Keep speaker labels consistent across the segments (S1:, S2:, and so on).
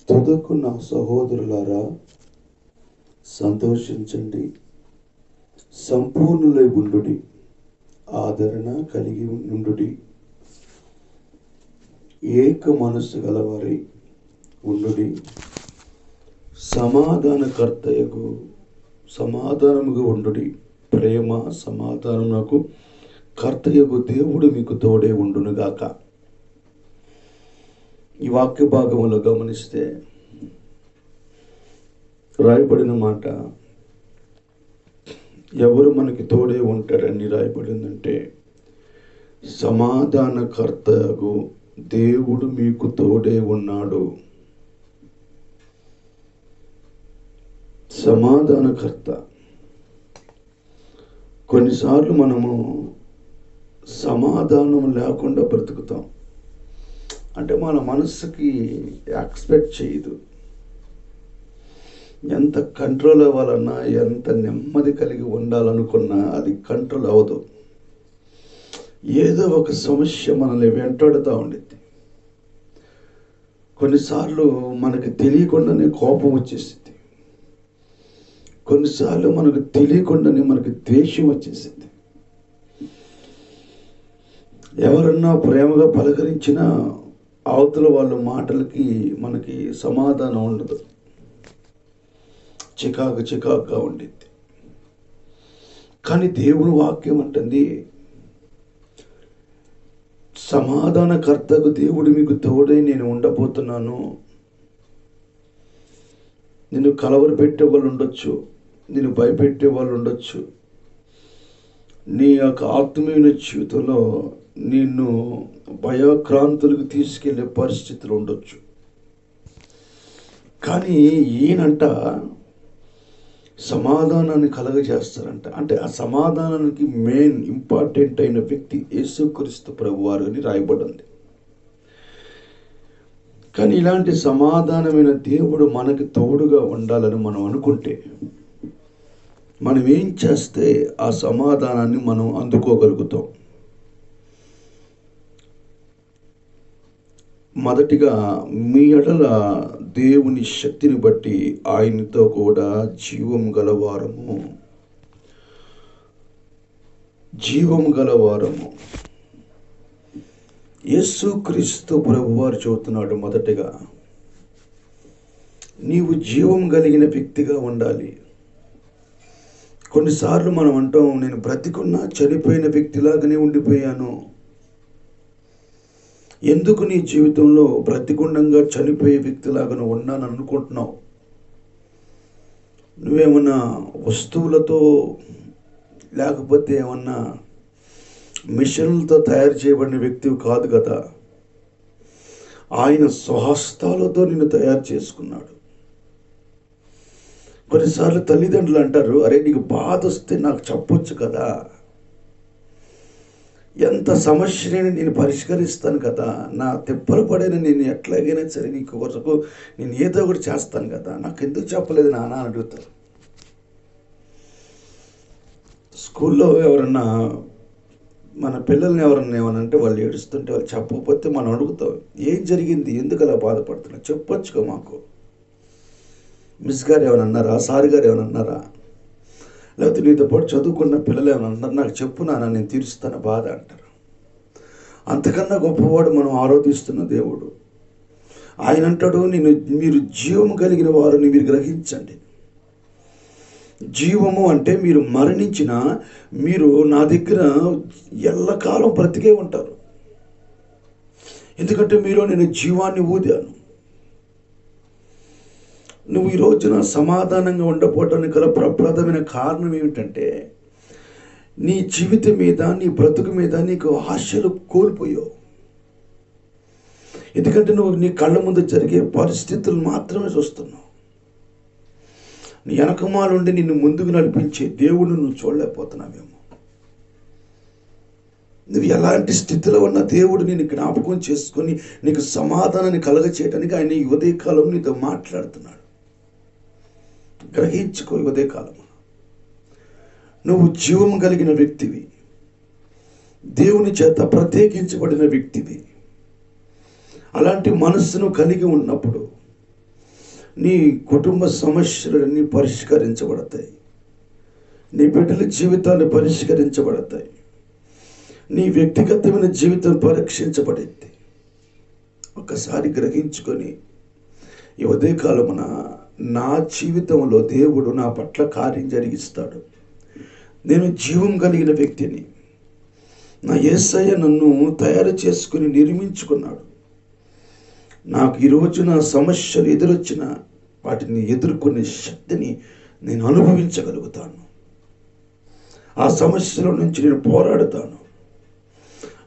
S1: తుదకు నా సహోదరులారా, సంతోషించండి, సంపూర్ణులై ఉండుడి, ఆదరణ కలిగి ఉండుడి, ఏక మనస్సు గలవారై ఉండుడి, సమాధానముగా ఉండుడి. ప్రేమ సమాధానమునకు కర్తయగు దేవుడు మీకు తోడే ఉండునుగాక. ఈ వాక్య భాగంలో గమనిస్తే రాయబడిన మాట, ఎవరు మనకి తోడే ఉంటాడని రాయబడిందంటే, సమాధానకర్తయగు దేవుడు మీకు తోడే ఉన్నాడు. సమాధానకర్త. కొన్నిసార్లు మనము సమాధానం లేకుండా బ్రతుకుతాం. అంటే మన మనస్సుకి ఎక్స్పెక్ట్ చేయదు. ఎంత కంట్రోల్ అవ్వాలన్నా, ఎంత నెమ్మది కలిగి ఉండాలనుకున్నా అది కంట్రోల్ అవ్వదు. ఏదో ఒక సమస్య మనల్ని వెంటాడుతూ ఉండిద్ది. కొన్నిసార్లు మనకి తెలియకుండానే కోపం వచ్చేసింది. కొన్నిసార్లు మనకు తెలియకుండానే మనకి ద్వేషం వచ్చేసింది. ఎవరన్నా ప్రేమగా పలకరించినా అవతల వాళ్ళ మాటలకి మనకి సమాధానం ఉండదు. చికాకుగా ఉండిద్ది. కానీ దేవుని వాక్యం అంటుంది, సమాధానకర్తకు దేవుడు మీకు తోడై నేను ఉండబోతున్నాను. నిన్ను కలవరు పెట్టే వాళ్ళు ఉండొచ్చు, నిన్ను భయపెట్టే వాళ్ళు ఉండొచ్చు, నీ యొక్క ఆత్మీయ జీవితంలో నిన్ను భయక్రాంతులకు తీసుకెళ్లే పరిస్థితులు ఉండొచ్చు. కానీ ఈయనంట సమాధానాన్ని కలగజేస్తారంట. అంటే ఆ సమాధానానికి మెయిన్ ఇంపార్టెంట్ అయిన వ్యక్తి యేసుక్రీస్తు ప్రభువారు అని రాయబడింది. కానీ ఇలాంటి సమాధానమైన దేవుడు మనకి తోడుగా ఉండాలని మనం అనుకుంటే, మనం ఏం చేస్తే ఆ సమాధానాన్ని మనం అందుకోగలుగుతాం? మొదటిగా, మీ ఎడల దేవుని శక్తిని బట్టి ఆయనతో కూడా జీవం గలవారము. యేసుక్రీస్తు ప్రభువారు చెబుతున్నాడు, మొదటిగా నీవు జీవం కలిగిన వ్యక్తిగా ఉండాలి. కొన్నిసార్లు మనం అంటాం, నేను బ్రతికున్నా చనిపోయిన వ్యక్తిలాగానే ఉండిపోయాను. ఎందుకు నీ జీవితంలో బ్రతికుండంగా చనిపోయే వ్యక్తిలాగా ఉన్నాను అనుకుంటున్నావు? నువ్వేమన్నా వస్తువులతో లేకపోతే ఏమన్నా మిషన్లతో తయారు చేయబడిన వ్యక్తివి కాదు కదా. ఆయన స్వహస్తాలతో నిన్ను తయారు చేసుకున్నాడు. కొన్నిసార్లు తల్లిదండ్రులు అంటారు, అరే నీకు బాధ వస్తే నాకు చెప్పొచ్చు కదా, ఎంత సమస్యని నేను పరిష్కరిస్తాను కదా, నా తిప్పలు పడైన నేను ఎట్లాగైనా సరే నీకు వరకు నేను ఏదో ఒకటి చేస్తాను కదా, నాకు ఎందుకు చెప్పలేదు నాన్న అని అడుగుతారు. స్కూల్లో ఎవరన్నా మన పిల్లల్ని ఎవరన్నా ఏమనంటే వాళ్ళు ఏడుస్తుంటే వాళ్ళు చెప్పకపోతే మనం అడుగుతాం, ఏం జరిగింది, ఎందుకు అలా బాధపడుతున్నా, చెప్పొచ్చుగా మాకు. మిస్ గారు ఏమైనా అన్నారా, సార్ గారు ఏమైనా అన్నారా, లేకపోతే నీతో పాటు చదువుకున్న పిల్లలు ఏమైనా అన్నారు, నాకు చెప్పు నాన్న నేను తీరుస్తాను బాధ అంటారు. అంతకన్నా గొప్పవాడు మనం ఆరాధిస్తున్న దేవుడు. ఆయన అంటాడు, మీరు జీవము కలిగిన వారిని మీరు గ్రహించండి. జీవము అంటే మీరు మరణించినా మీరు నా దగ్గర ఎల్లకాలం బ్రతికే ఉంటారు. ఎందుకంటే మీలో నేను జీవాన్ని ఊదాను. నువ్వు ఈ రోజున సమాధానంగా ఉండకపోవడానికి గల ప్రప్రదమైన కారణం ఏమిటంటే, నీ జీవితం మీద, నీ బ్రతుకు మీద నీకు ఆశలు కోల్పోయావు. ఎందుకంటే నువ్వు నీ కళ్ళ ముందు జరిగే పరిస్థితులు మాత్రమే చూస్తున్నావు. నీ వెనకమాలుండి నిన్ను ముందుకు నడిపించే దేవుడు నువ్వు చూడలేకపోతున్నావేమో. నువ్వు ఎలాంటి స్థితిలో ఉన్న దేవుడు నిన్ను జ్ఞాపకం చేసుకొని నీకు సమాధానాన్ని కలగచేయడానికి ఆయన ఈ ఉదయకాలం నీతో మాట్లాడుతున్నాడు. గ్రహించుకో, ఈ ఉదయకాలం నువ్వు జీవం కలిగిన వ్యక్తివి, దేవుని చేత ప్రత్యేకించబడిన వ్యక్తివి. అలాంటి మనస్సును కలిగి ఉన్నప్పుడు నీ కుటుంబ సమస్యలన్నీ పరిష్కరించబడతాయి. నీ బిడ్డల జీవితాలు పరిష్కరించబడతాయి. నీ వ్యక్తిగతమైన జీవితం పరీక్షించబడింది. ఒకసారి గ్రహించుకొని ఈ ఉదయకాలమున నా జీవితంలో దేవుడు నా పట్ల కార్యం జరిగిస్తాడు. నేను జీవం కలిగిన వ్యక్తిని. నా యేసయ్య నన్ను తయారు చేసుకుని నిర్మించుకున్నాడు. నాకు ఈరోజు నా సమస్యలు ఎదురొచ్చిన వాటిని ఎదుర్కొనే శక్తిని నేను అనుభవించగలుగుతాను. ఆ సమస్యల నుంచి నేను పోరాడతాను.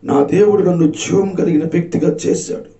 S1: నా దేవుడు నన్ను జీవం కలిగిన వ్యక్తిగా చేశాడు.